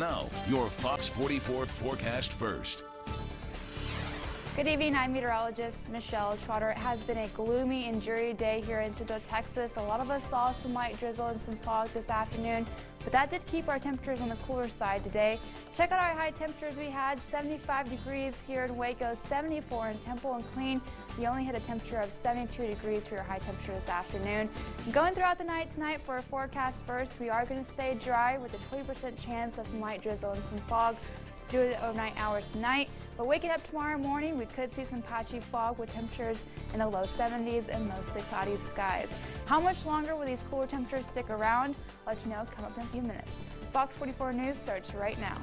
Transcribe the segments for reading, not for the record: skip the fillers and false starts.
Now, your Fox 44 forecast first. Good evening, I'm meteorologist Michelle Trotter. It has been a gloomy and dreary day here in Central Texas. A lot of us saw some light drizzle and some fog this afternoon, but that did keep our temperatures on the cooler side today. Check out our high temperatures we had. 75 degrees here in Waco, 74 in Temple and Killeen. We only hit a temperature of 72 degrees for your high temperature this afternoon. Going throughout the night tonight for our forecast first, we are going to stay dry with a 20% chance of some light drizzle and some fog through the overnight hours tonight. But waking up tomorrow morning, we could see some patchy fog with temperatures in the low 70s and mostly cloudy skies. How much longer will these cooler temperatures stick around? I'll let you know coming up in a few minutes. Fox 44 News starts right now.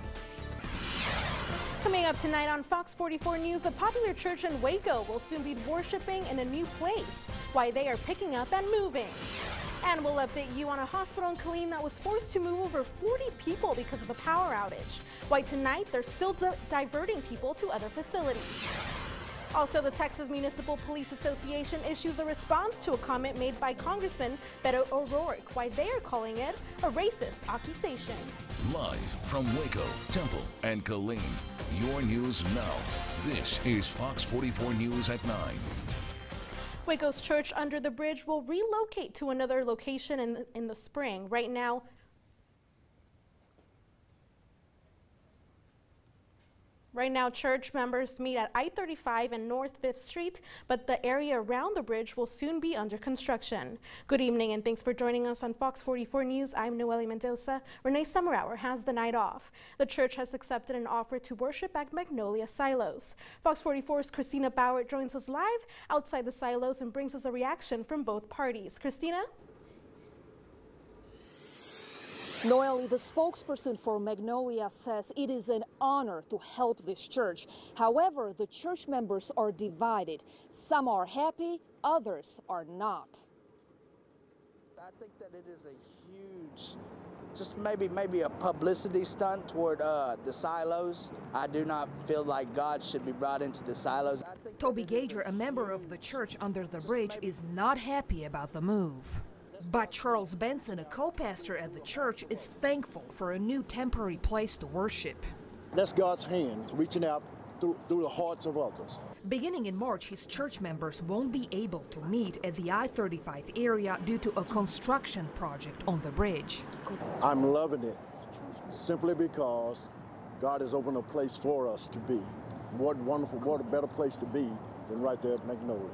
Coming up tonight on Fox 44 News, a popular church in Waco will soon be worshiping in a new place. Why they are picking up and moving. And we'll update you on a hospital in Killeen that was forced to move over 40 people because of the power outage. Why tonight they're still diverting people to other facilities. Also, the Texas Municipal Police Association issues a response to a comment made by Congressman Beto O'Rourke. Why they are calling it a racist accusation. Live from Waco, Temple, and Killeen, your news now. This is Fox 44 News at 9. Waco's Church Under the Bridge will relocate to another location in the spring. Right now, church members meet at I-35 and North 5th Street, but the area around the bridge will soon be under construction. Good evening and thanks for joining us on Fox 44 News. I'm Noelle Mendoza. Renee Summerhour has the night off. The church has accepted an offer to worship at Magnolia Silos. Fox 44's Christina Bauer joins us live outside the silos and brings us a reaction from both parties. Christina? Noelle, the spokesperson for Magnolia says it is an honor to help this church. However, the church members are divided. Some are happy, others are not. I think that it is a huge, just maybe a publicity stunt toward the silos. I do not feel like God should be brought into the silos. Toby Gager, a member of the Church Under the Bridge, is not happy about the move. But Charles Benson, a co-pastor at the church, is thankful for a new temporary place to worship. That's God's hand reaching out through the hearts of others. Beginning in March, his church members won't be able to meet at the I-35 area due to a construction project on the bridge. I'm loving it simply because God has opened a place for us to be. What wonderful, what a better place to be than right there at Magnolia.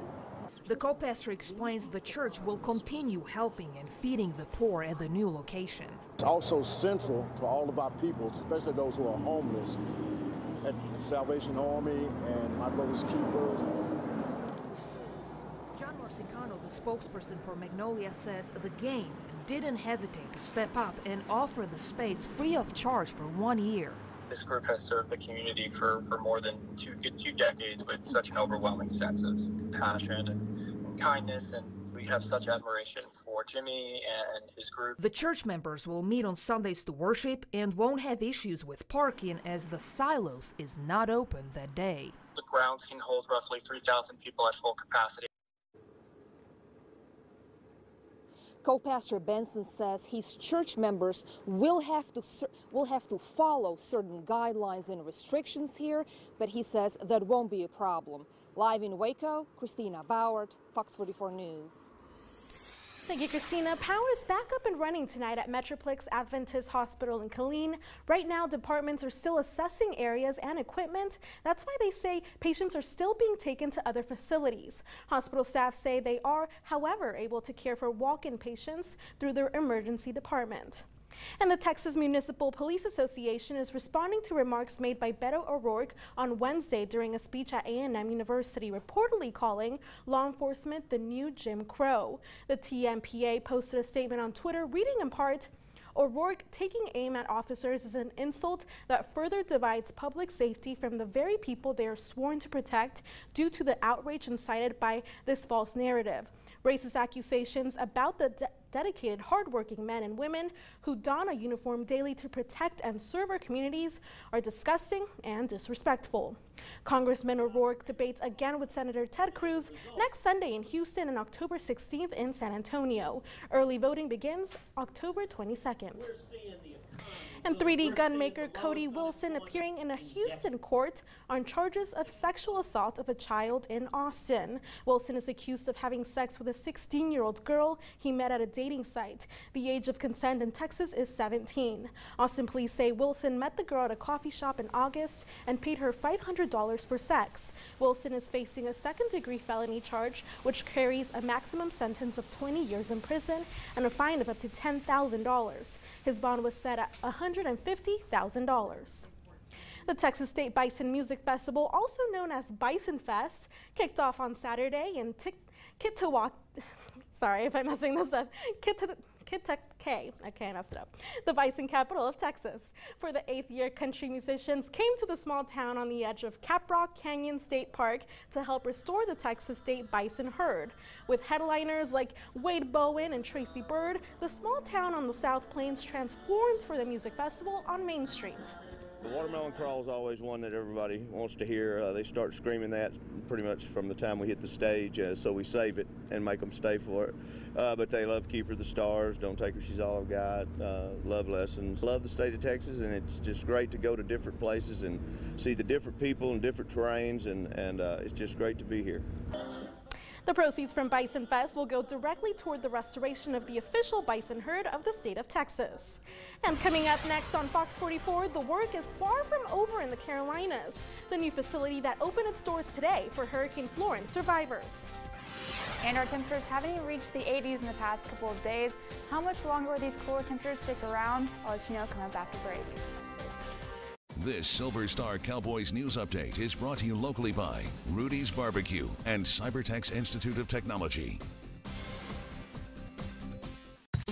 The co-pastor explains the church will continue helping and feeding the poor at the new location. It's also central to all of our people, especially those who are homeless, at Salvation Army and My Brother's Keepers. John Marcicano, the spokesperson for Magnolia, says the Gaines didn't hesitate to step up and offer the space free of charge for 1 year. This group has served the community for more than two decades with such an overwhelming sense of compassion and kindness, and we have such admiration for Jimmy and his group. The church members will meet on Sundays to worship and won't have issues with parking as the silos is not open that day. The grounds can hold roughly 3,000 people at full capacity. Co-pastor Benson says his church members will have to follow certain guidelines and restrictions here, but he says that won't be a problem. Live in Waco, Christina Bauer, Fox 44 News. Thank you, Christina. Power is back up and running tonight at Metroplex Adventist Hospital in Killeen. Right now, departments are still assessing areas and equipment. That's why they say patients are still being taken to other facilities. Hospital staff say they are, however, able to care for walk-in patients through their emergency department. And the Texas Municipal Police Association is responding to remarks made by Beto O'Rourke on Wednesday during a speech at A&M University, reportedly calling law enforcement the new Jim Crow. The TMPA posted a statement on Twitter reading in part, O'Rourke taking aim at officers is an insult that further divides public safety from the very people they are sworn to protect due to the outrage incited by this false narrative. Racist accusations about the dedicated, hardworking men and women who don a uniform daily to protect and serve our communities are disgusting and disrespectful. Congressman O'Rourke debates again with Senator Ted Cruz next Sunday in Houston and October 16th in San Antonio. Early voting begins October 22nd. And 3D gun maker Cody Wilson appearing in a Houston court on charges of sexual assault of a child in Austin. Wilson is accused of having sex with a 16-year-old girl he met at a dating site. The age of consent in Texas is 17. Austin police say Wilson met the girl at a coffee shop in August and paid her $500 for sex. Wilson is facing a second-degree felony charge, which carries a maximum sentence of 20 years in prison and a fine of up to $10,000. His bond was set at $150,000. The Texas State Bison Music Festival, also known as Bison Fest, kicked off on Saturday in Kittiwake. Sorry if I'm messing this up. Kittiwake. Okay, I messed it up. The bison capital of Texas. For the 8th year, country musicians came to the small town on the edge of Caprock Canyon State Park to help restore the Texas State bison herd. With headliners like Wade Bowen and Tracy Bird, the small town on the South Plains transformed for the music festival on Main Street. The watermelon crawl is always one that everybody wants to hear. They start screaming that pretty much from the time we hit the stage, so we save it and make them stay for it. But they love Keep Her the Stars, Don't Take Her, She's All I've Got, Love Lessons. Love the state of Texas, and it's just great to go to different places and see the different people and different terrains, and it's just great to be here. The proceeds from Bison Fest will go directly toward the restoration of the official bison herd of the state of Texas. And coming up next on Fox 44, the work is far from over in the Carolinas. The new facility that opened its doors today for Hurricane Florence survivors. And our temperatures haven't even reached the 80s in the past couple of days. How much longer will these cooler temperatures stick around? I'll let you know coming up after break. This Silver Star Cowboys news update is brought to you locally by Rudy's Barbecue and Cybertex Institute of Technology.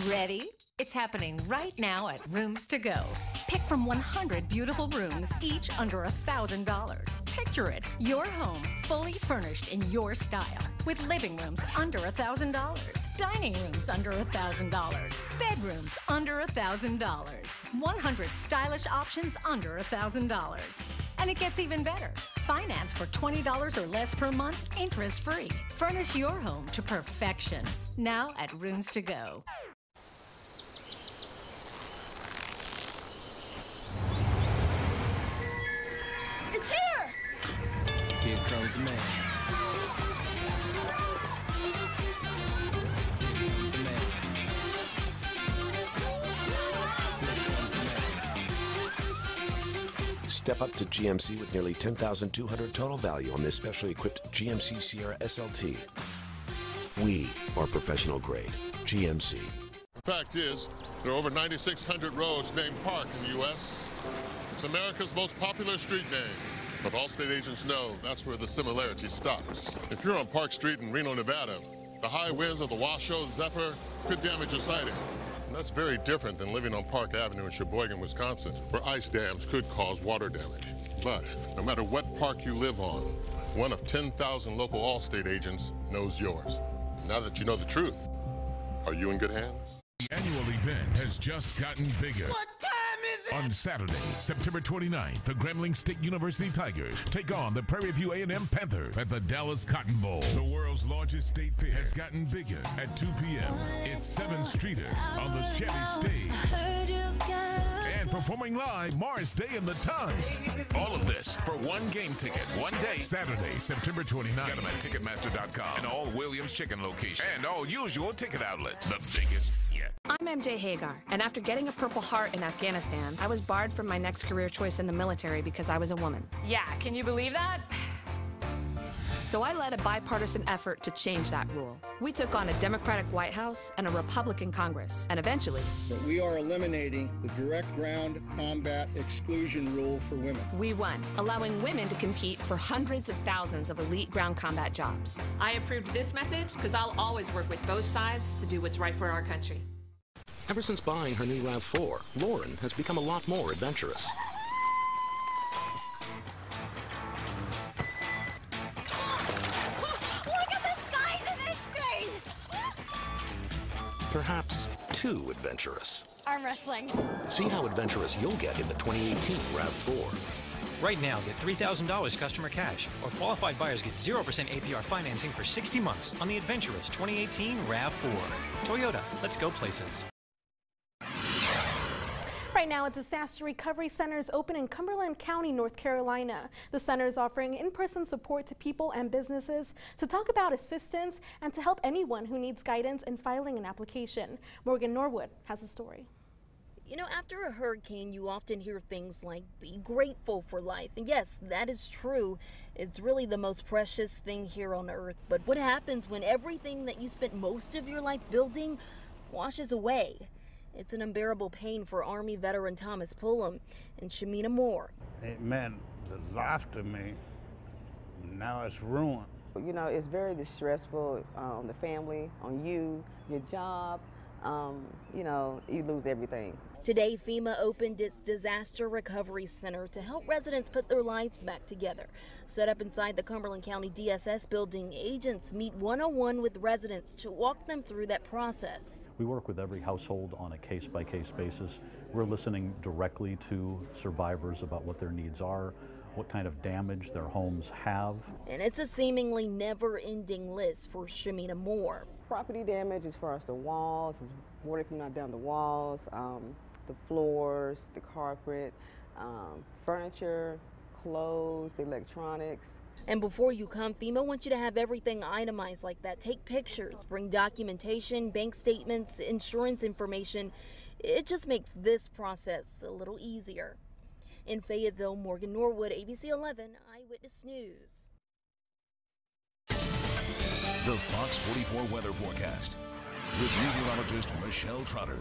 Ready? It's happening right now at Rooms to Go. Pick from 100 beautiful rooms, each under $1,000. Picture it, your home, fully furnished in your style, with living rooms under $1,000, dining rooms under $1,000, bedrooms under $1,000, 100 stylish options under $1,000. And it gets even better. Finance for $20 or less per month, interest-free. Furnish your home to perfection. Now at Rooms to Go. It's here! Here comes the man. Here comes the man. Here comes the man. Step up to GMC with nearly $10,200 total value on this specially equipped GMC Sierra SLT. We are professional grade. GMC. The fact is, there are over 9,600 roads named Park in the U.S. It's America's most popular street name, but Allstate agents know that's where the similarity stops. If you're on Park Street in Reno, Nevada, the high winds of the Washoe Zephyr could damage your sighting. And that's very different than living on Park Avenue in Sheboygan, Wisconsin, where ice dams could cause water damage. But no matter what park you live on, one of 10,000 local Allstate agents knows yours. Now that you know the truth, are you in good hands? The annual event has just gotten bigger. What time is it? On Saturday, September 29th, the Grambling State University Tigers take on the Prairie View A&M Panthers at the Dallas Cotton Bowl. The world's largest state fair has gotten bigger at 2 p.m. It's 7 Streeter on the Chevy stage. And performing live, Morris Day and the Time. All of this for one game ticket, one day. Saturday, September 29th. Get them at Ticketmaster.com and all Williams Chicken locations and all usual ticket outlets. The biggest yet. I'm MJ Hagar, and after getting a Purple Heart in Afghanistan, I was barred from my next career choice in the military because I was a woman. Yeah, can you believe that? So I led a bipartisan effort to change that rule. We took on a Democratic White House and a Republican Congress, and eventually... But we are eliminating the direct ground combat exclusion rule for women. We won, allowing women to compete for hundreds of thousands of elite ground combat jobs. I approved this message because I'll always work with both sides to do what's right for our country. Ever since buying her new RAV4, Lauren has become a lot more adventurous. Perhaps too adventurous. Arm wrestling. See how adventurous you'll get in the 2018 RAV4. Right now, get $3,000 customer cash, or qualified buyers get 0% APR financing for 60 months on the adventurous 2018 RAV4. Toyota, let's go places. Right now, a disaster recovery center is open in Cumberland County, North Carolina. The center is offering in-person support to people and businesses to talk about assistance and to help anyone who needs guidance in filing an application. Morgan Norwood has a story. You know, after a hurricane, you often hear things like, be grateful for life. And yes, that is true. It's really the most precious thing here on earth. But what happens when everything that you spent most of your life building washes away? It's an unbearable pain for Army veteran Thomas Pullum and Shamina Moore. It meant the life to me. Now it's ruined. You know, it's very distressful on the family, on you, your job. You know, you lose everything. Today, FEMA opened its Disaster Recovery Center to help residents put their lives back together. Set up inside the Cumberland County DSS building, agents meet one-on-one with residents to walk them through that process. We work with every household on a case-by-case basis. We're listening directly to survivors about what their needs are, what kind of damage their homes have. And it's a seemingly never-ending list for Shamina Moore. Property damage as far as the walls, water coming out down the walls, the floors, the carpet, furniture, clothes, electronics. And before you come, FEMA wants you to have everything itemized like that. Take pictures, bring documentation, bank statements, insurance information. It just makes this process a little easier. In Fayetteville, Morgan Norwood, ABC 11 Eyewitness News. The Fox 44 weather forecast with meteorologist Michelle Trotter.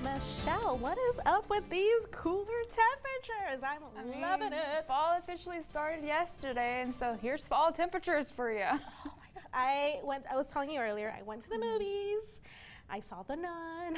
Michelle, what is up with these cooler temperatures? I'm loving it. Fall officially started yesterday, and so here's fall temperatures for you. Oh my God. I was telling you earlier, I went to the movies. I saw The Nun.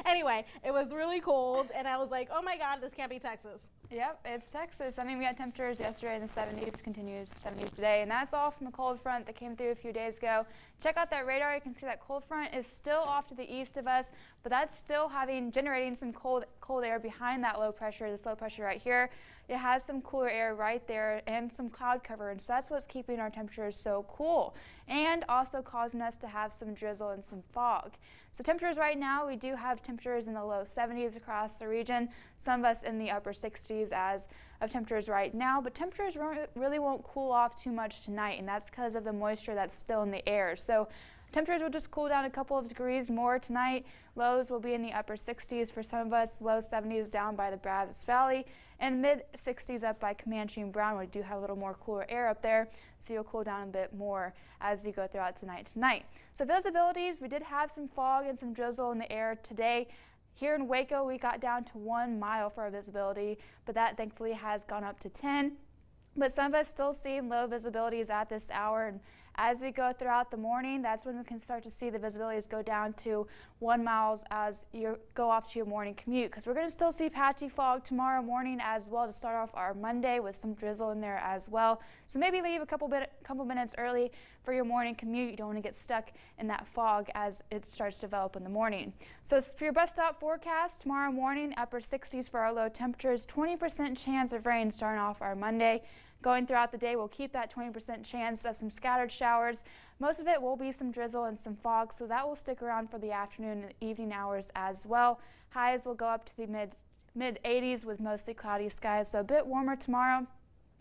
Anyway, it was really cold, and I was like, oh my God, this can't be Texas. Yep, it's Texas. I mean, we had temperatures yesterday in the 70s, continues 70s today, and that's all from the cold front that came through a few days ago. Check out that radar. You can see that cold front is still off to the east of us, but that's still generating some cold air behind that low pressure, this low pressure right here. It has some cooler air right there and some cloud cover, and so that's what's keeping our temperatures so cool and also causing us to have some drizzle and some fog. So temperatures right now, we do have temperatures in the low 70s across the region, some of us in the upper 60s as of temperatures right now, but temperatures really won't cool off too much tonight, and that's because of the moisture that's still in the air. So temperatures will just cool down a couple of degrees more tonight. Lows will be in the upper 60s for some of us, low 70s down by the Brazos Valley, and mid 60s up by Comanche and Brown. We do have a little more cooler air up there, so you'll cool down a bit more as you go throughout tonight. So visibilities, we did have some fog and some drizzle in the air today. Here in Waco, we got down to 1 mile for our visibility, but that thankfully has gone up to 10. But some of us still seeing low visibilities at this hour, and as we go throughout the morning, that's when we can start to see the visibilities go down to 1 mile as you go off to your morning commute, because we're going to still see patchy fog tomorrow morning as well to start off our Monday with some drizzle in there as well. So maybe leave a couple minutes early for your morning commute. You don't want to get stuck in that fog as it starts to develop in the morning. So for your bus stop forecast, tomorrow morning, upper 60s for our low temperatures, 20% chance of rain starting off our Monday. Going throughout the day, we'll keep that 20% chance of some scattered showers. Most of it will be some drizzle and some fog, so that will stick around for the afternoon and evening hours as well. Highs will go up to the mid 80s with mostly cloudy skies, so a bit warmer tomorrow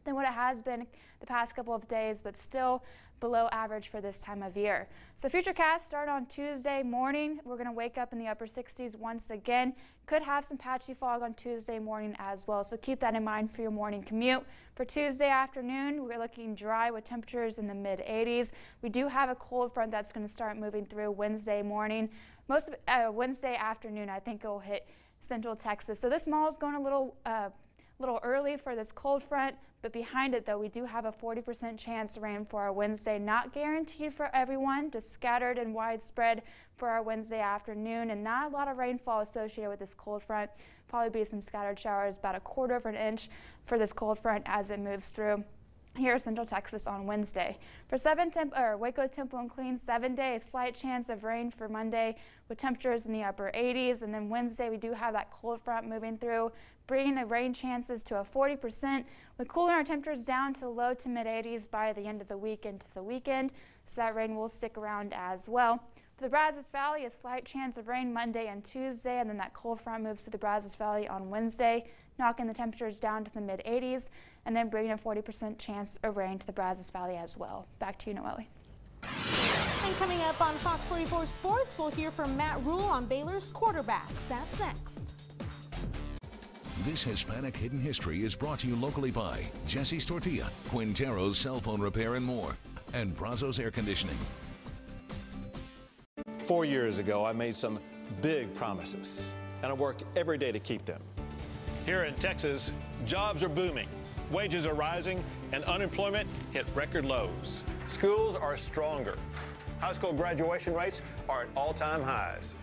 than what it has been the past couple of days, but still below average for this time of year. So Futurecast start on Tuesday morning. We're going to wake up in the upper 60s once again. Could have some patchy fog on Tuesday morning as well, so keep that in mind for your morning commute. For Tuesday afternoon, we're looking dry with temperatures in the mid 80s. We do have a cold front that's going to start moving through Wednesday morning. Most of Wednesday afternoon, I think it will hit Central Texas. So this mall is going a little early for this cold front, but behind it though, we do have a 40% chance of rain for our Wednesday. Not guaranteed for everyone, just scattered and widespread for our Wednesday afternoon, and not a lot of rainfall associated with this cold front. Probably be some scattered showers, about 1/4 of an inch for this cold front as it moves through here Central Texas on Wednesday. For Waco, Temple, and Killeen, 7-day, a slight chance of rain for Monday with temperatures in the upper 80s. And then Wednesday, we do have that cold front moving through, bringing the rain chances to a 40%, with cooling our temperatures down to the low to mid 80s by the end of the week into the weekend. So that rain will stick around as well. For the Brazos Valley, a slight chance of rain Monday and Tuesday, and then that cold front moves to the Brazos Valley on Wednesday, knocking the temperatures down to the mid-80s, and then bringing a 40% chance of rain to the Brazos Valley as well. Back to you, Noelle. And coming up on Fox 44 Sports, we'll hear from Matt Rule on Baylor's quarterbacks. That's next. This Hispanic Hidden History is brought to you locally by Jesse's Tortilla, Quintero's Cell Phone Repair and more, and Brazos Air Conditioning. 4 years ago, I made some big promises, and I work every day to keep them. Here in Texas, jobs are booming, wages are rising, and unemployment hit record lows. Schools are stronger. High school graduation rates are at all-time highs.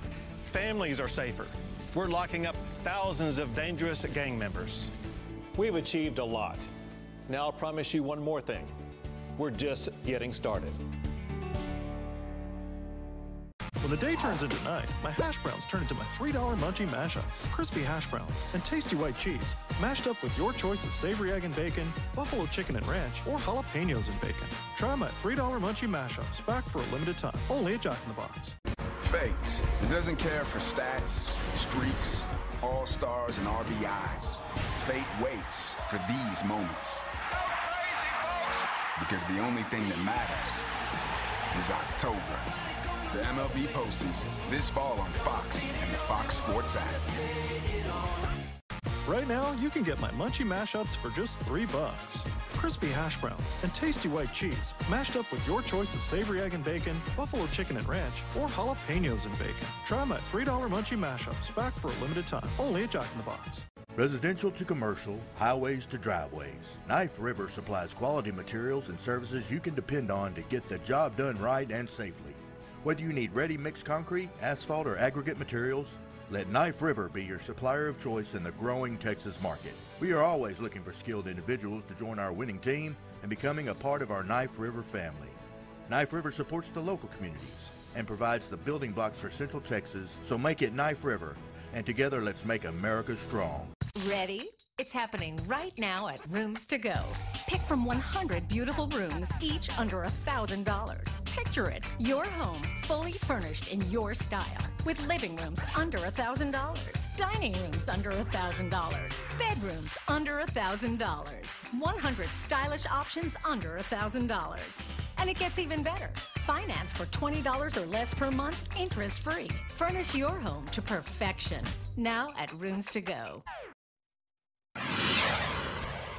Families are safer. We're locking up thousands of dangerous gang members. We've achieved a lot. Now I'll promise you one more thing. We're just getting started. When the day turns into night, my hash browns turn into my $3 Munchie Mashups. Crispy hash browns and tasty white cheese, mashed up with your choice of savory egg and bacon, buffalo chicken and ranch, or jalapenos and bacon. Try my $3 Munchie Mashups, back for a limited time, only at Jack in the Box. Fate. It doesn't care for stats, streaks, all-stars, and RBIs. Fate waits for these moments. Because the only thing that matters is October. The MLB postseason, this fall on Fox and the Fox Sports app. Right now, you can get my Munchie Mashups for just $3. Crispy hash browns and tasty white cheese, mashed up with your choice of savory egg and bacon, buffalo chicken and ranch, or jalapenos and bacon. Try my $3 Munchie Mashups, back for a limited time, only at Jack in the Box. Residential to commercial, highways to driveways, Knife River supplies quality materials and services you can depend on to get the job done right and safely. Whether you need ready-mix concrete, asphalt, or aggregate materials, let Knife River be your supplier of choice in the growing Texas market. We are always looking for skilled individuals to join our winning team and becoming a part of our Knife River family. Knife River supports the local communities and provides the building blocks for Central Texas, so make it Knife River, and together let's make America strong. Ready? It's happening right now at Rooms to Go. Pick from 100 beautiful rooms, each under $1,000. Picture it, your home fully furnished in your style, with living rooms under $1,000, dining rooms under $1,000, bedrooms under $1,000, 100 stylish options under $1,000. And it gets even better. Finance for $20 or less per month, interest-free. Furnish your home to perfection. Now at Rooms to Go.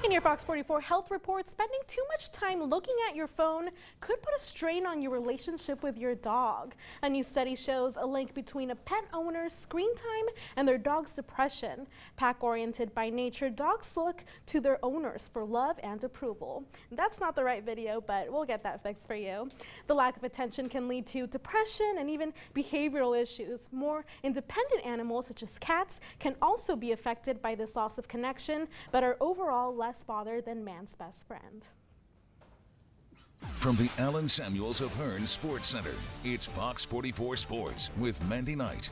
In your Fox 44 health report, spending too much time looking at your phone could put a strain on your relationship with your dog. A new study shows a link between a pet owner's screen time and their dog's depression. Pack-oriented by nature, dogs look to their owners for love and approval. That's not the right video, but we'll get that fixed for you. The lack of attention can lead to depression and even behavioral issues. More independent animals, such as cats, can also be affected by this loss of connection, but are overall less bothered than man's best friend. From the Allen Samuels of Hearn Sports Center, it's Fox 44 Sports with Mandy Knight.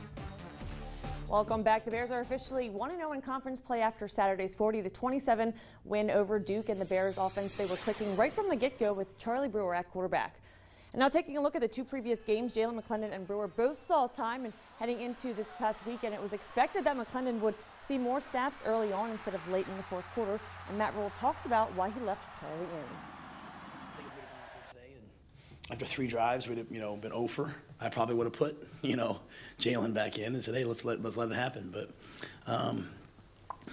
Welcome back. The Bears are officially 1-0 in conference play after Saturday's 40-27 win over Duke, and the Bears offense, they were clicking right from the get-go with Charlie Brewer at quarterback. And now taking a look at the two previous games, Jalen McClendon and Brewer both saw time, and heading into this past weekend, it was expected that McClendon would see more snaps early on instead of late in the fourth quarter. And Matt Rule talks about why he left Charlie in. After 3 drives, we'd have, been 0 for. I probably would have put, Jalen back in and said, hey, let's let it happen. But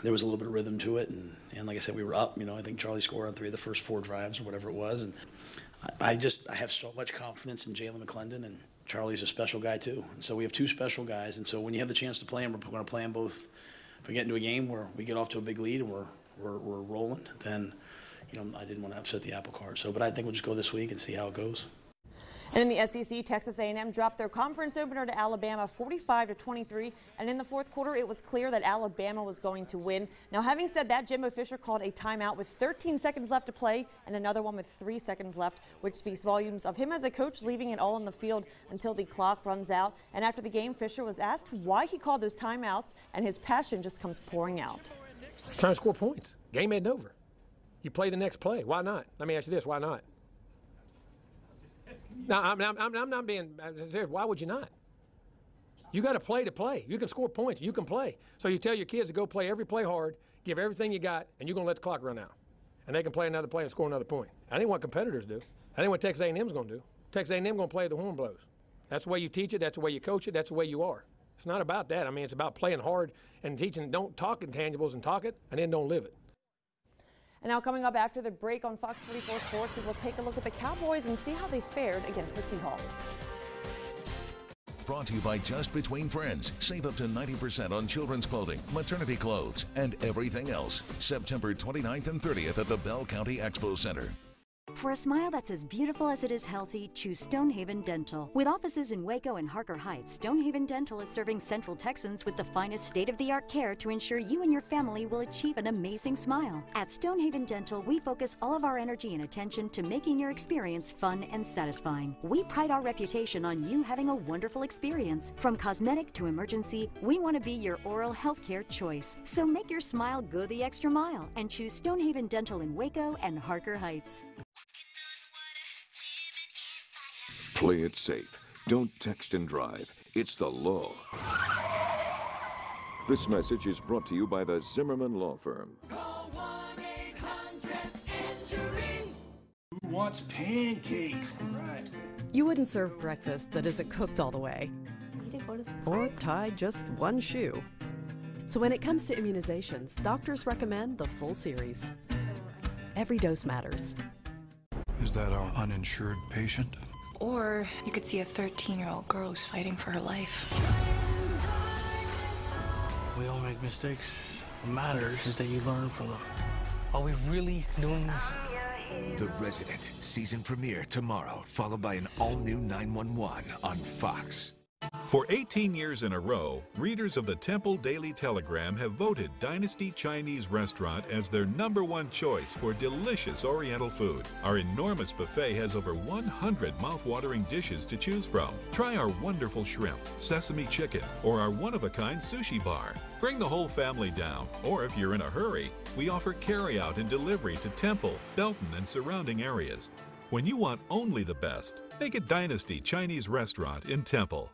there was a little bit of rhythm to it, and like I said, we were up. I think Charlie scored on 3 of the first 4 drives or whatever it was, and I have so much confidence in Jalen McClendon, and Charlie's a special guy too. And so we have 2 special guys, and so when you have the chance to play them, we're going to play them both. If we get into a game where we get off to a big lead and we're rolling, then I didn't want to upset the apple cart. But I think we'll just go this week and see how it goes. And in the SEC, Texas A&M dropped their conference opener to Alabama 45-23, and in the fourth quarter, it was clear that Alabama was going to win. Now, having said that, Jimbo Fisher called a timeout with 13 seconds left to play and another one with 3 seconds left, which speaks volumes of him as a coach leaving it all on the field until the clock runs out. And after the game, Fisher was asked why he called those timeouts, and his passion just comes pouring out. Trying to score points. Game ain't over. You play the next play. Why not? Let me ask you this, why not? Now, I'm not being, why would you not? You got to play. You can score points. You can play. So you tell your kids to go play hard, give everything you got, and you're going to let the clock run out. And they can play another play and score another point. I ain't what competitors do. I ain't what Texas A&M's going to do. Texas A&M going to play the horn blows. That's the way you teach it. That's the way you coach it. That's the way you are. It's not about that. I mean, it's about playing hard and teaching. Don't talk intangibles and talk it, and then don't live it. And now coming up after the break on Fox 44 Sports, we will take a look at the Cowboys and see how they fared against the Seahawks. Brought to you by Just Between Friends. Save up to 90% on children's clothing, maternity clothes, and everything else. September 29th and 30th at the Bell County Expo Center. For a smile that's as beautiful as it is healthy, choose Stonehaven Dental. With offices in Waco and Harker Heights, Stonehaven Dental is serving Central Texans with the finest state-of-the-art care to ensure you and your family will achieve an amazing smile. At Stonehaven Dental, we focus all of our energy and attention to making your experience fun and satisfying. We pride our reputation on you having a wonderful experience. From cosmetic to emergency, we want to be your oral health care choice. So make your smile go the extra mile and choose Stonehaven Dental in Waco and Harker Heights. Play it safe. Don't text and drive. It's the law. This message is brought to you by the Zimmerman Law Firm. Call 1-800-INJURY. Who wants pancakes? Right. You wouldn't serve breakfast that isn't cooked all the way. Or tie just one shoe. So when it comes to immunizations, doctors recommend the full series. Every dose matters. Is that our uninsured patient? Or you could see a 13-year-old girl who's fighting for her life. We all make mistakes. What matters is that you learn from them. Are we really doing this? The Resident season premiere tomorrow, followed by an all-new 911 on Fox. For 18 years in a row, readers of the Temple Daily Telegram have voted Dynasty Chinese Restaurant as their #1 choice for delicious Oriental food. Our enormous buffet has over 100 mouth-watering dishes to choose from. Try our wonderful shrimp, sesame chicken, or our one-of-a-kind sushi bar. Bring the whole family down, or if you're in a hurry, we offer carry-out and delivery to Temple, Belton, and surrounding areas. When you want only the best, make it Dynasty Chinese Restaurant in Temple.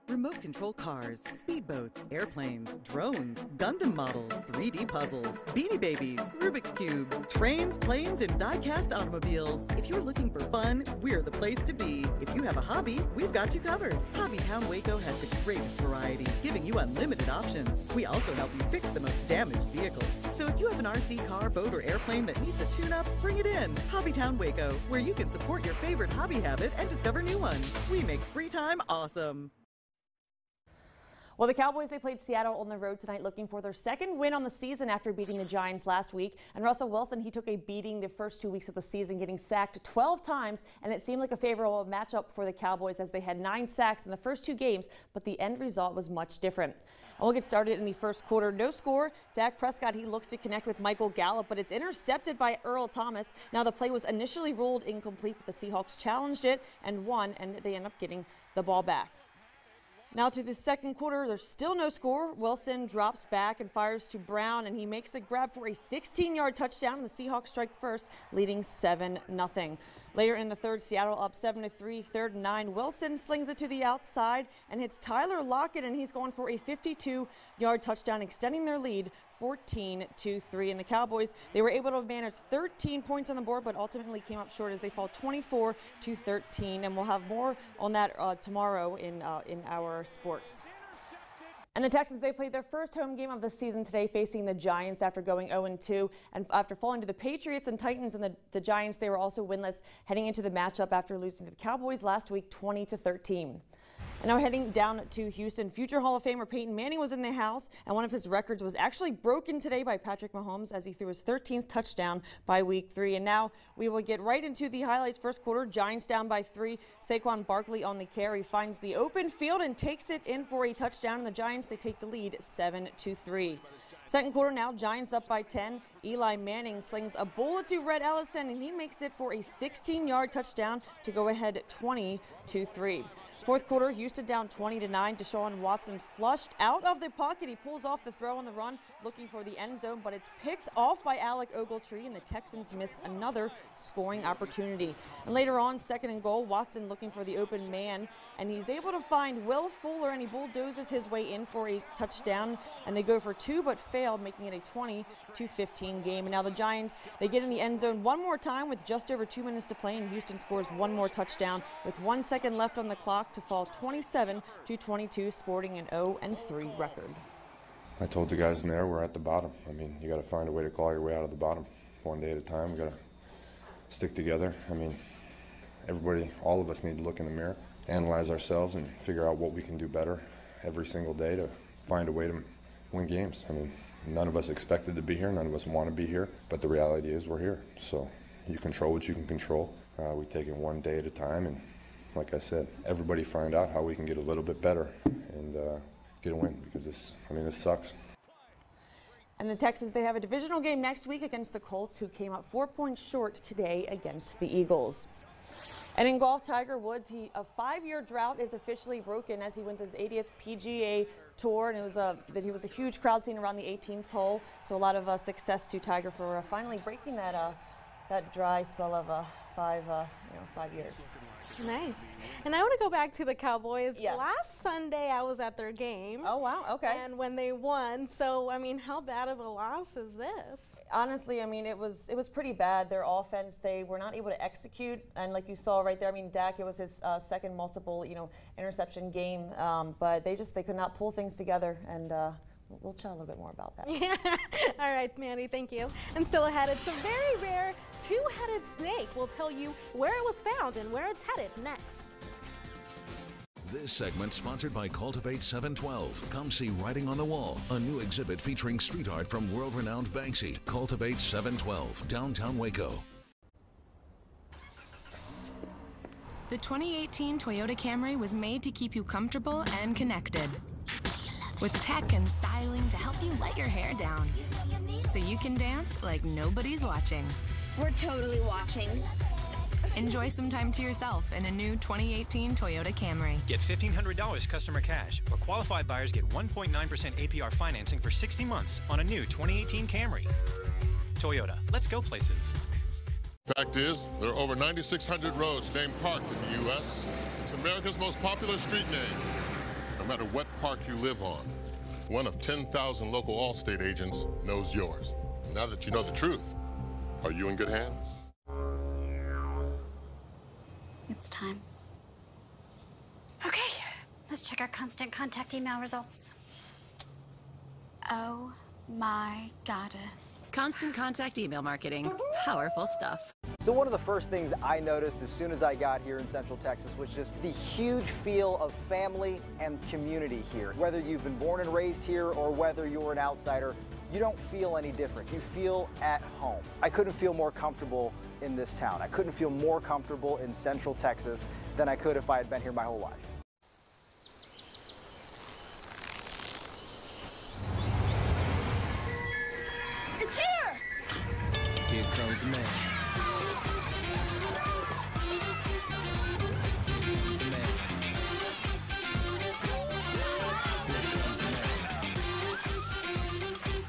Remote control cars, speedboats, airplanes, drones, Gundam models, 3D puzzles, Beanie Babies, Rubik's Cubes, trains, planes, and die-cast automobiles. If you're looking for fun, we're the place to be. If you have a hobby, we've got you covered. Hobbytown Waco has the greatest variety, giving you unlimited options. We also help you fix the most damaged vehicles. So if you have an RC car, boat, or airplane that needs a tune-up, bring it in. Hobbytown Waco, where you can support your favorite hobby habit and discover new ones. We make free time awesome. Well, the Cowboys, they played Seattle on the road tonight looking for their second win on the season after beating the Giants last week. And Russell Wilson, he took a beating the first 2 weeks of the season, getting sacked 12 times. And it seemed like a favorable matchup for the Cowboys as they had 9 sacks in the first 2 games. But the end result was much different. And we'll get started in the first quarter. No score. Dak Prescott, he looks to connect with Michael Gallup, but it's intercepted by Earl Thomas. Now, the play was initially ruled incomplete, but the Seahawks challenged it and won, and they end up getting the ball back. Now to the second quarter, there's still no score. Wilson drops back and fires to Brown, and he makes the grab for a 16-yard touchdown, and the Seahawks strike first, leading 7-0. Later in the third, Seattle up 7-3, 3rd and 9. Wilson slings it to the outside and hits Tyler Lockett, and he's going for a 52-yard touchdown, extending their lead 14-3. And the Cowboys, they were able to manage 13 points on the board, but ultimately came up short as they fall 24-13. And we'll have more on that tomorrow in our sports. And the Texans, they played their first home game of the season today, facing the Giants after going 0-2. And after falling to the Patriots and Titans, and the Giants, they were also winless heading into the matchup after losing to the Cowboys last week 20-13. And now heading down to Houston, future Hall of Famer Peyton Manning was in the house, and one of his records was actually broken today by Patrick Mahomes as he threw his 13th touchdown by week 3. And now we will get right into the highlights. First quarter, Giants down by 3. Saquon Barkley on the carry finds the open field and takes it in for a touchdown, and the Giants, they take the lead 7-3. Second quarter now, Giants up by 10. Eli Manning slings a bullet to Rhett Ellison, and he makes it for a 16-yard touchdown to go ahead 20-3. Fourth quarter, Houston down 20-9. Deshaun Watson flushed out of the pocket. He pulls off the throw on the run, looking for the end zone, but it's picked off by Alec Ogletree, and the Texans miss another scoring opportunity. And later on, 2nd and goal, Watson looking for the open man, and he's able to find Will Fuller, and he bulldozes his way in for a touchdown, and they go for 2 but fail, making it a 20-15 game. And now the Giants, they get in the end zone one more time with just over 2 minutes to play, and Houston scores one more touchdown with 1 second left on the clock to fall 27-22, sporting an 0-3 record. I told the guys in there we're at the bottom. I mean, you got to find a way to claw your way out of the bottom, one day at a time. We got to stick together. I mean, everybody, all of us need to look in the mirror, analyze ourselves, and figure out what we can do better every single day to find a way to win games. I mean, none of us expected to be here. None of us want to be here. But the reality is we're here. So you control what you can control. We take it one day at a time. And like I said, everybody find out how we can get a little bit better and get a win, because this sucks. And the Texans, they have a divisional game next week against the Colts, who came up 4 points short today against the Eagles. And in golf, Tiger Woods, a 5-year drought is officially broken as he wins his 80th PGA Tour, and he was a huge crowd scene around the 18th hole. So a lot of success to Tiger for finally breaking that dry spell of 5 years. Nice. And I want to go back to the Cowboys. Yes. Last Sunday, I was at their game. Oh, wow. Okay. And when they won, so, I mean, how bad of a loss is this? Honestly, I mean, it was pretty bad. Their offense, they were not able to execute. And like you saw right there, I mean, Dak, it was his second multiple, interception game. But they could not pull things together. And we'll chat a little bit more about that. Yeah. All right, Mandy, thank you. And still ahead, it's a very rare two-headed snake. We'll tell you where it was found and where it's headed next. This segment sponsored by Cultivate 712. Come see Writing on the Wall, a new exhibit featuring street art from world-renowned Banksy. Cultivate 712, downtown Waco. The 2018 Toyota Camry was made to keep you comfortable and connected, with tech and styling to help you let your hair down, so you can dance like nobody's watching. We're totally watching. Enjoy some time to yourself in a new 2018 Toyota Camry. Get $1,500 customer cash, or qualified buyers get 1.9% APR financing for 60 months on a new 2018 Camry. Toyota, let's go places. Fact is, there are over 9,600 roads named Park in the U.S. It's America's most popular street name, no matter what park you live on. One of 10,000 local Allstate agents knows yours. Now that you know the truth, are you in good hands? It's time. Okay, let's check our constant contact email results. Oh my goddess. Constant contact email marketing. Powerful stuff. So one of the first things I noticed as soon as I got here in Central Texas was just the huge feel of family and community here. Whether you've been born and raised here or whether you're an outsider, you don't feel any different. You feel at home. I couldn't feel more comfortable in this town. I couldn't feel more comfortable in Central Texas than I could if I had been here my whole life. It's here! Here comes the man.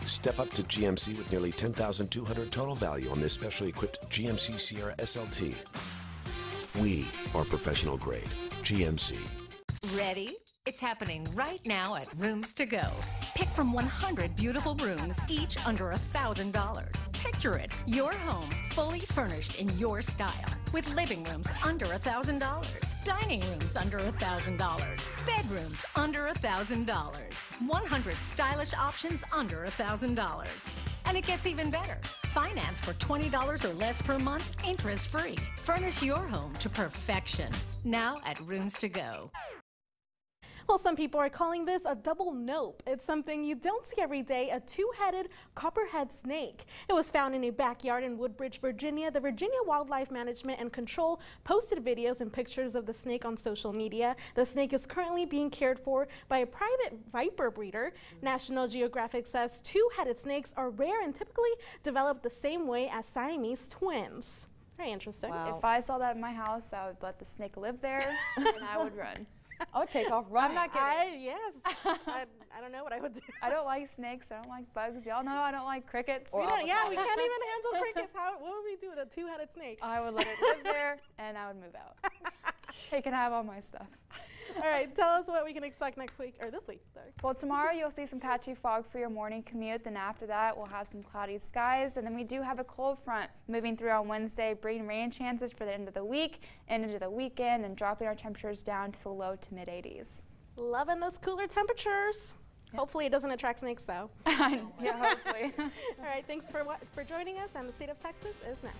Step up to GMC with nearly $10,200 total value on this specially equipped GMC Sierra SLT. We are professional grade. GMC. Ready? It's happening right now at Rooms to Go. Pick from 100 beautiful rooms, each under $1,000. Picture it, your home, fully furnished in your style, with living rooms under $1,000, dining rooms under $1,000, bedrooms under $1,000, 100 stylish options under $1,000. And it gets even better. Finance for $20 or less per month, interest-free. Furnish your home to perfection. Now at Rooms to Go. Well, some people are calling this a double nope. It's something you don't see every day, a two-headed copperhead snake. It was found in a backyard in Woodbridge, Virginia. The Virginia Wildlife Management and Control posted videos and pictures of the snake on social media. The snake is currently being cared for by a private viper breeder. National Geographic says two-headed snakes are rare and typically develop the same way as Siamese twins. Very interesting. Wow. If I saw that in my house, I would let the snake live there and I would run. I would take off running. I'm not kidding. Yes. I don't know what I would do. I don't like snakes. I don't like bugs. Y'all know I don't like crickets. We can't even handle crickets. What would we do with a two-headed snake? I would let it live there, and I would move out. They can have all my stuff. All right, tell us what we can expect next week, or this week, sorry. Well, tomorrow you'll see some patchy fog for your morning commute. Then after that, we'll have some cloudy skies. And then we do have a cold front moving through on Wednesday, bringing rain chances for the end of the week and into the weekend, and dropping our temperatures down to the low to mid 80s. Loving those cooler temperatures. Yep. Hopefully it doesn't attract snakes, though. Yeah, hopefully. All right, thanks for joining us, and the State of Texas is next.